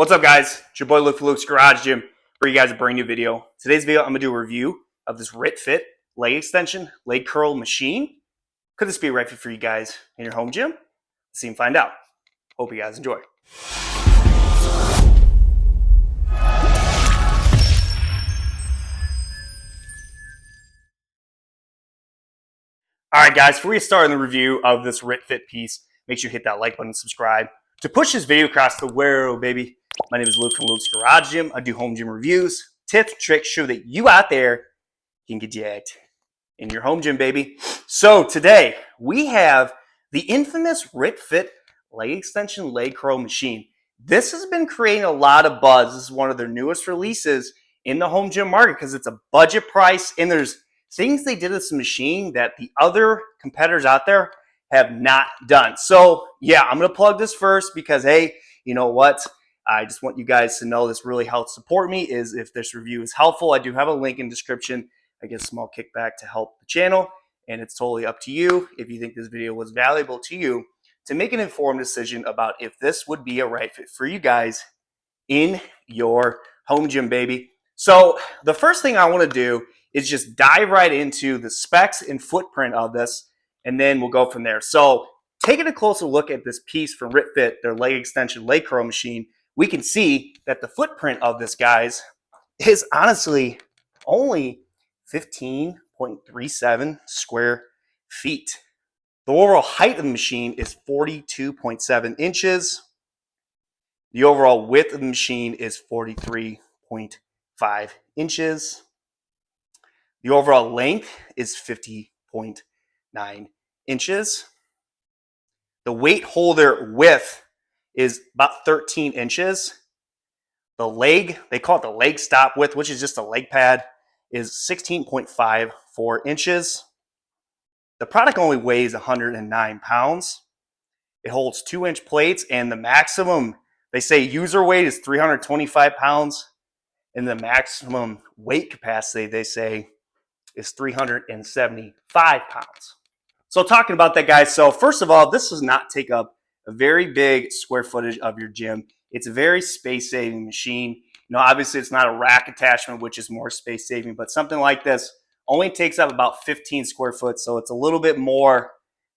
What's up, guys? It's your boy Luke from Luke's Garage Gym. Bring you guys a brand new video. Today's video, I'm gonna do a review of this RitFit leg extension, leg curl machine. Could this be a right fit for you guys in your home gym? Let's see and find out. Hope you guys enjoy. All right, guys, before we start in the review of this RitFit piece, make sure you hit that like button and subscribe to push this video across the world, baby. My name is Luke from Luke's Garage Gym. I do home gym reviews, tips, tricks, show that you out there can get jacked in your home gym, baby. So today we have the infamous RitFit leg extension leg curl machine. This has been creating a lot of buzz. This is one of their newest releases in the home gym market because it's a budget price and there's things they did with this machine that the other competitors out there have not done. So yeah, I'm gonna plug this first because hey, you know what? I just want you guys to know this really helps support me is if this review is helpful. I do have a link in the description. I get a small kickback to help the channel, and it's totally up to you if you think this video was valuable to you to make an informed decision about if this would be a right fit for you guys in your home gym, baby. So the first thing I want to do is just dive right into the specs and footprint of this, and then we'll go from there. So taking a closer look at this piece from RitFit, their leg extension leg curl machine, we can see that the footprint of this, guys, is honestly only 15.37 square feet. The overall height of the machine is 42.7 inches. The overall width of the machine is 43.5 inches. The overall length is 50.9 inches. The weight holder width is about 13 inches. The leg, they call it the leg stop width, which is just a leg pad, is 16.54 inches. The product only weighs 109 pounds. It holds 2-inch plates, and the maximum, they say user weight is 325 pounds, and the maximum weight capacity, they say, is 375 pounds. So talking about that, guys, so first of all, this does not take up a very big square footage of your gym. It's a very space-saving machine. You know, obviously it's not a rack attachment, which is more space-saving, but something like this only takes up about 15 square foot, so it's a little bit more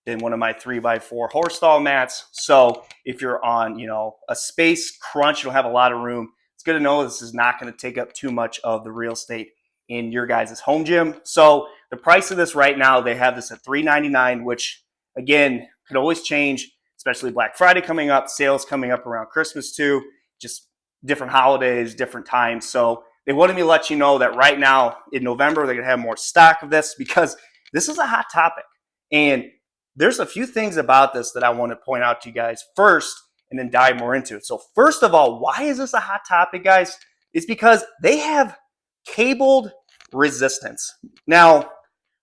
than one of my 3x4 horse stall mats. So if you're on, you know, a space crunch, you don't have a lot of room, it's good to know this is not going to take up too much of the real estate in your guys' home gym. So the price of this right now, they have this at $399, which again could always change, especially Black Friday coming up, sales coming up around Christmas too, just different holidays, different times. So they wanted me to let you know that right now in November, they're gonna have more stock of this because this is a hot topic. And there's a few things about this that I want to point out to you guys first and then dive more into it. So first of all, why is this a hot topic, guys? It's because they have cabled resistance. Now,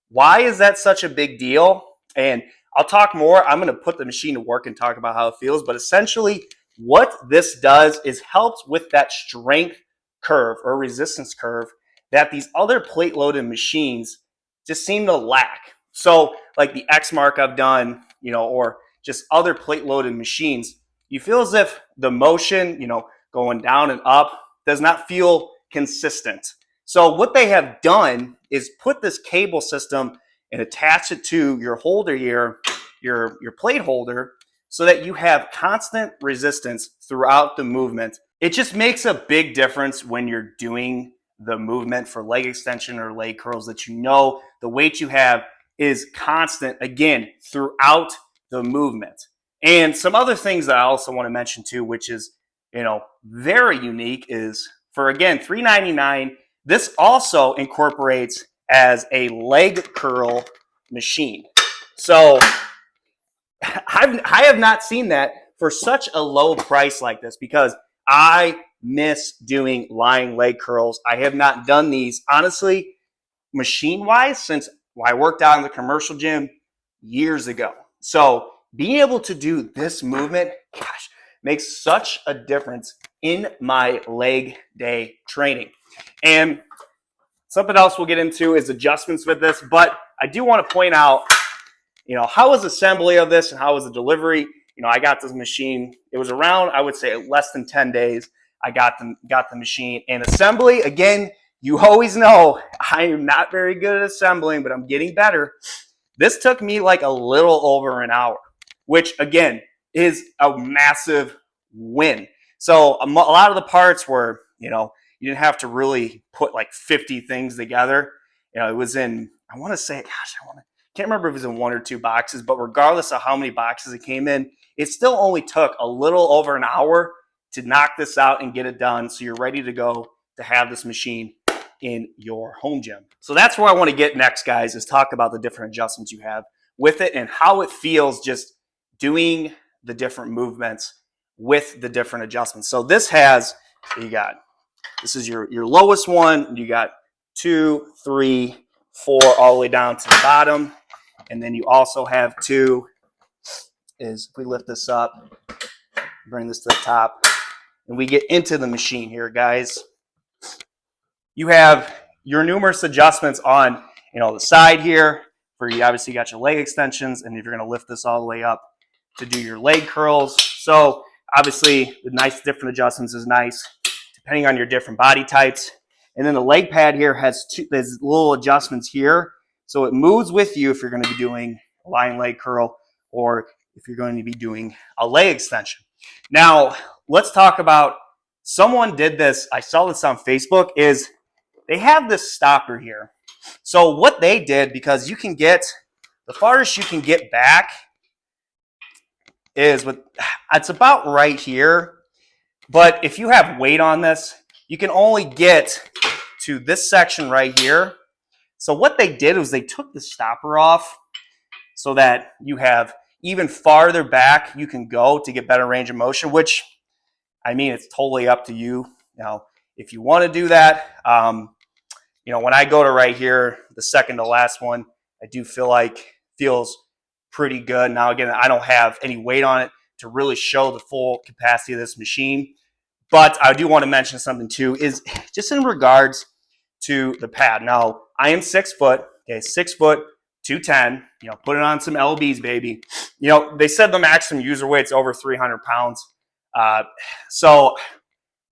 why is that such a big deal? And I'll talk more. I'm going to put the machine to work and talk about how it feels. But essentially, what this does is helps with that strength curve or resistance curve that these other plate-loaded machines just seem to lack. So like the X Mark I've done, you know, or just other plate-loaded machines, you feel as if the motion, you know, going down and up does not feel consistent. So what they have done is put this cable system and attach it to your holder here, your plate holder, so that you have constant resistance throughout the movement. It just makes a big difference when you're doing the movement for leg extension or leg curls that you know the weight you have is constant, again, throughout the movement. And some other things that I also want to mention too, which is, you know, very unique is for, again, $399, this also incorporates as a leg curl machine. So I have not seen that for such a low price like this because I miss doing lying leg curls. I have not done these, honestly, machine-wise, since I worked out in the commercial gym years ago. So being able to do this movement, gosh, makes such a difference in my leg day training. And something else we'll get into is adjustments with this, but I do want to point out, you know, how was assembly of this and how was the delivery? You know, I got this machine, it was around, I would say, less than 10 days. I got the machine. And assembly, again, you always know I am not very good at assembling, but I'm getting better. This took me like a little over an hour, which again is a massive win. So a lot of the parts were, you didn't have to really put like 50 things together. It was in, I want to say, gosh, can't remember if it was in 1 or 2 boxes, but regardless of how many boxes it came in, it still only took a little over an hour to knock this out and get it done. So you're ready to go to have this machine in your home gym. So that's where I want to get next, guys, is talk about the different adjustments you have with it and how it feels just doing the different movements with the different adjustments. So this is your lowest one. You got 2, 3, 4, all the way down to the bottom. And then you also have 2, if we lift this up, bring this to the top, and we get into the machine here, guys. You have your numerous adjustments on, the side here, where you obviously got your leg extensions, and if you're going to lift this all the way up to do your leg curls. So obviously the nice different adjustments is nice, depending on your different body types. And then the leg pad here has there's little adjustments here. So it moves with you if you're going to be doing a lying leg curl or if you're going to be doing a leg extension. Now, let's talk about, someone did this, I saw this on Facebook, is they have this stopper here. So what they did, because you can get, the farthest you can get back is it's about right here. But if you have weight on this, you can only get to this section right here. So what they did was they took the stopper off so that you have even farther back you can go to get better range of motion, which, I mean, it's totally up to you. Now, if you want to do that, when I go to right here, the second to last one, I do feel like feels pretty good. Now, again, I don't have any weight on it to really show the full capacity of this machine. But I do want to mention something too, is just in regards to the pad. Now, I am 6 foot, okay, 6 foot, 210, put it on some LBs, baby. They said the maximum user weight's over 300 pounds. So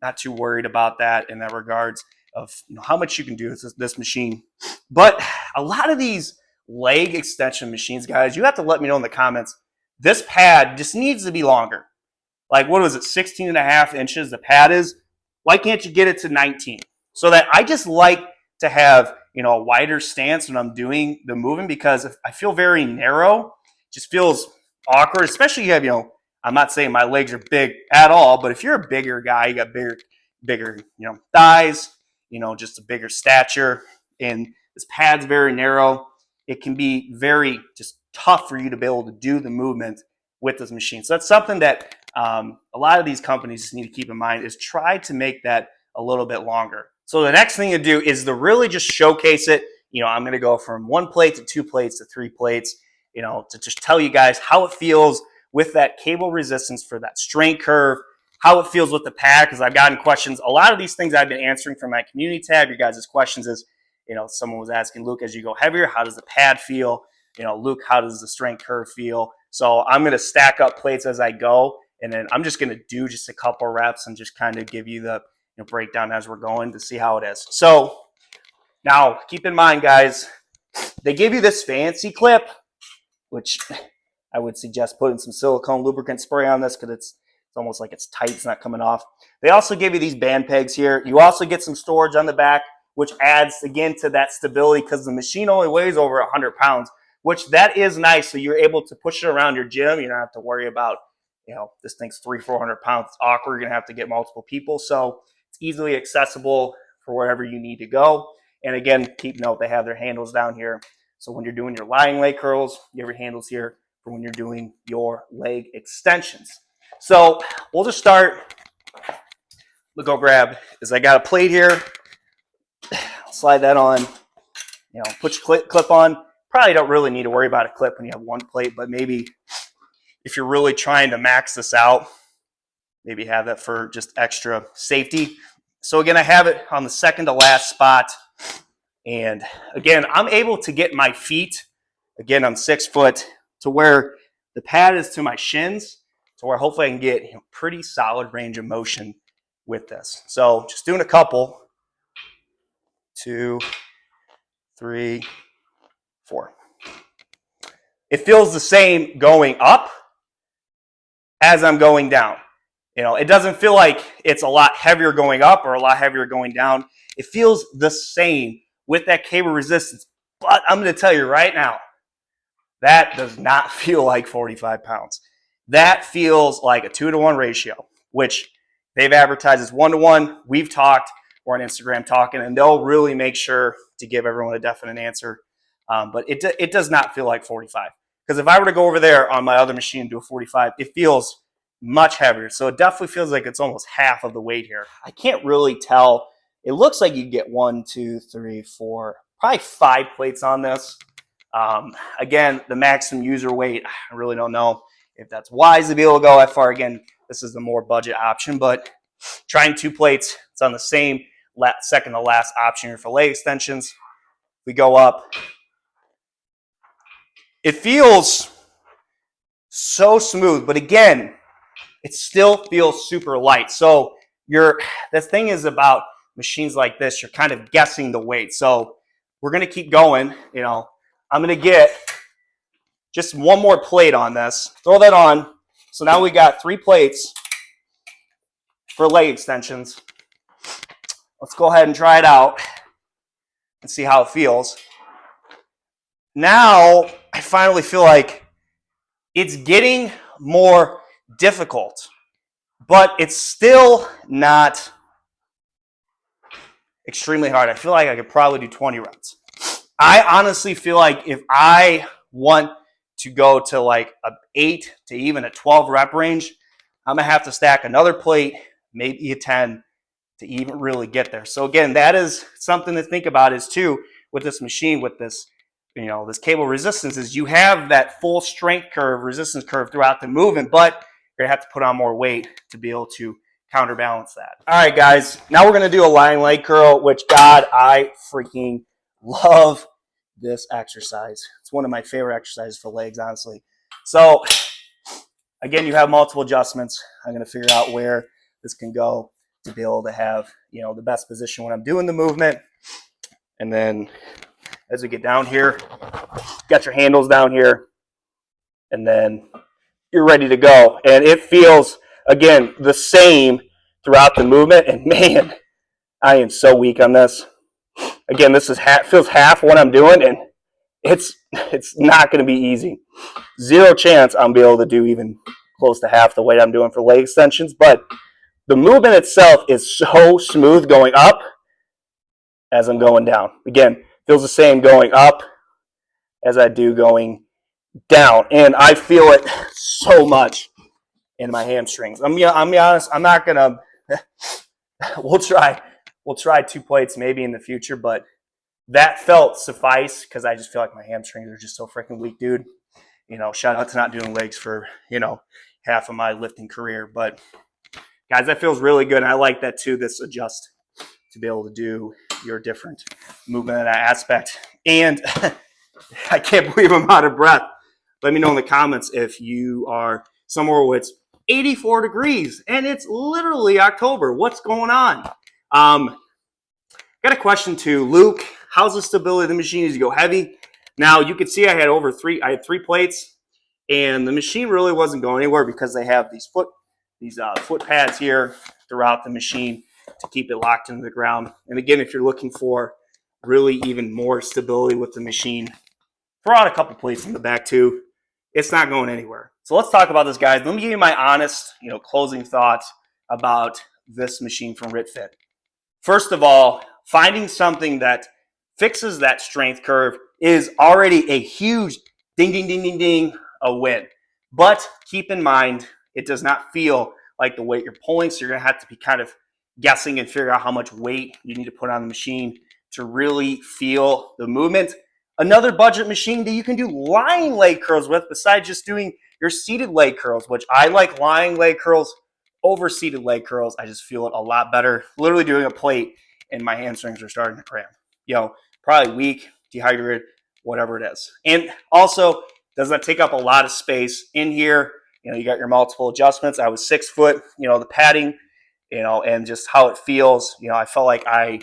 not too worried about that in that regards of how much you can do with this machine. But a lot of these leg extension machines, guys, you have to let me know in the comments, this pad just needs to be longer. Like, what was it, 16 and a half inches the pad is? Why can't you get it to 19? So that I just like to have, a wider stance when I'm doing the moving, because if I feel very narrow, it just feels awkward, especially you have, I'm not saying my legs are big at all, but if you're a bigger guy, you got bigger, thighs, just a bigger stature, and this pad's very narrow, it can be very just tough for you to be able to do the movement with this machine. So that's something that a lot of these companies need to keep in mind, is try to make that a little bit longer. So the next thing to do is to really just showcase it. I'm going to go from 1 plate to 2 plates to 3 plates, to just tell you guys how it feels with that cable resistance for that strength curve, how it feels with the pad, because I've gotten questions. A lot of these things I've been answering from my community tab. Your guys' questions is, someone was asking, Luke, as you go heavier, how does the pad feel? Luke, how does the strength curve feel? So I'm going to stack up plates as I go, and then I'm just going to do just a couple reps and just kind of give you the breakdown as we're going to see how it is. So now keep in mind, guys, they give you this fancy clip, which I would suggest putting some silicone lubricant spray on this, because it's almost like it's tight, it's not coming off. They also give you these band pegs here. You also get some storage on the back, which adds again to that stability, because the machine only weighs over 100 pounds, which that is nice. So you're able to push it around your gym. You don't have to worry about, this thing's 300-400 pounds. It's awkward. You're going to have to get multiple people. So it's easily accessible for wherever you need to go. And again, keep note, they have their handles down here. So when you're doing your lying leg curls, you have your handles here for when you're doing your leg extensions. So we'll just start. We'll go grab, is I got a plate here. I'll slide that on, put your clip on. Probably don't really need to worry about a clip when you have 1 plate, but maybe if you're really trying to max this out, maybe have that for just extra safety. So again, I have it on the second to last spot. And again, I'm able to get my feet, again, I'm 6 foot, to where the pad is to my shins, to where hopefully I can get pretty solid range of motion with this. So just doing a couple, 2, 3, 4. It feels the same going up as I'm going down. You know, it doesn't feel like it's a lot heavier going up or a lot heavier going down. It feels the same with that cable resistance. But I'm going to tell you right now, that does not feel like 45 pounds. That feels like a 2-to-1 ratio, which they've advertised as 1-to-1. We've talked, we're on Instagram talking, and they'll really make sure to give everyone a definite answer. But it does not feel like 45. Because if I were to go over there on my other machine and do a 45, it feels much heavier. So it definitely feels like it's almost half of the weight here. I can't really tell. It looks like you get 1, 2, 3, 4, probably 5 plates on this. Again, the maximum user weight, I really don't know if that's wise to be able to go that far. Again, this is the more budget option, but trying 2 plates, it's on the same second to last option here for leg extensions. We go up. It feels so smooth, but again, it still feels super light. So the thing is about machines like this, you're kind of guessing the weight. So we're going to keep going. You know, I'm going to get just 1 more plate on this. Throw that on. So now we got 3 plates for leg extensions. Let's go ahead and try it out and see how it feels. Now I finally feel like it's getting more difficult, but it's still not extremely hard. I feel like I could probably do 20 reps. I honestly feel like if I want to go to like a 8 to even a 12 rep range, I'm going to have to stack another plate, maybe a 10 to even really get there. So again, that is something to think about is too with this machine, with this, you know, this cable resistance is you have that full strength curve, resistance curve throughout the movement, but you're gonna have to put on more weight to be able to counterbalance that. All right, guys, now we're gonna do a lying leg curl, which God, I freaking love this exercise. It's one of my favorite exercises for legs, honestly. So again, you have multiple adjustments. I'm gonna figure out where this can go to be able to have, you know, the best position when I'm doing the movement. And then as we get down here, got your handles down here, and then you're ready to go. And it feels, again, the same throughout the movement. And man, I am so weak on this. Again, this is feels half what I'm doing, and it's not going to be easy. 0 chance I'm be able to do even close to half the weight I'm doing for leg extensions. But the movement itself is so smooth going up as I'm going down. Again, feels the same going up as I do going down. And I feel it so much in my hamstrings. I'm be honest, I'm not going to, we'll try 2 plates maybe in the future, but that felt suffice because I just feel like my hamstrings are just so freaking weak, dude. You know, shout out to not doing legs for, you know, half of my lifting career. But guys, that feels really good. And I like that too, this adjust to be able to do your different movement in that aspect. And I can't believe I'm out of breath. Let me know in the comments if you are somewhere where it's 84 degrees and it's literally October. What's going on? Got a question to Luke. How's the stability of the machine as you go heavy? Now you can see I had 3 plates, and the machine really wasn't going anywhere because they have these foot pads here throughout the machine to keep it locked into the ground. And again, if you're looking for really even more stability with the machine, throw out a couple plates in the back too. It's not going anywhere. So let's talk about this, guys. Let me give you my honest, closing thoughts about this machine from RitFit. First of all, finding something that fixes that strength curve is already a huge ding, ding, ding, ding, ding, a win. But keep in mind, it does not feel like the weight you're pulling, so you're going to have to be kind of guessing and figure out how much weight you need to put on the machine to really feel the movement. Another budget machine that you can do lying leg curls with besides just doing your seated leg curls, which I like lying leg curls over seated leg curls. I just feel it a lot better. Literally doing a plate and my hamstrings are starting to cramp. Probably weak, dehydrated, whatever it is. And also, does not take up a lot of space in here. You got your multiple adjustments. I was 6 foot. The padding and just how it feels. I felt like I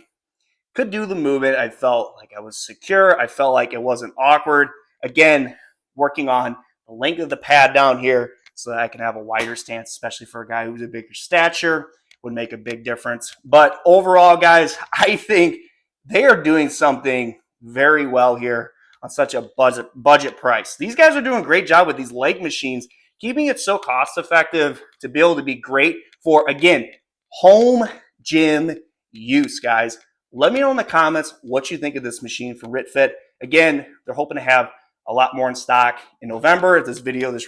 could do the movement. I felt like I was secure. I felt like it wasn't awkward. Again, working on the length of the pad down here so that I can have a wider stance, especially for a guy who's a bigger stature, would make a big difference. But overall, guys, I think they are doing something very well here on such a budget price. These guys are doing a great job with these leg machines, keeping it so cost effective to be able to be great for, again, home gym use, guys. Let me know in the comments what you think of this machine from RitFit. Again, they're hoping to have a lot more in stock in November. If this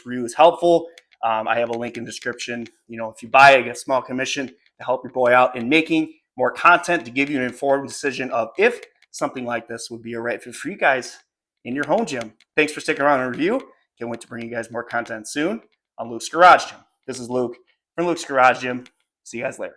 review is helpful, I have a link in the description. If you buy, I get a small commission to help your boy out in making more content to give you an informed decision of if something like this would be a right fit for you guys in your home gym. Thanks for sticking around and review. Can't wait to bring you guys more content soon on Luke's Garage Gym. This is Luke from Luke's Garage Gym. See you guys later.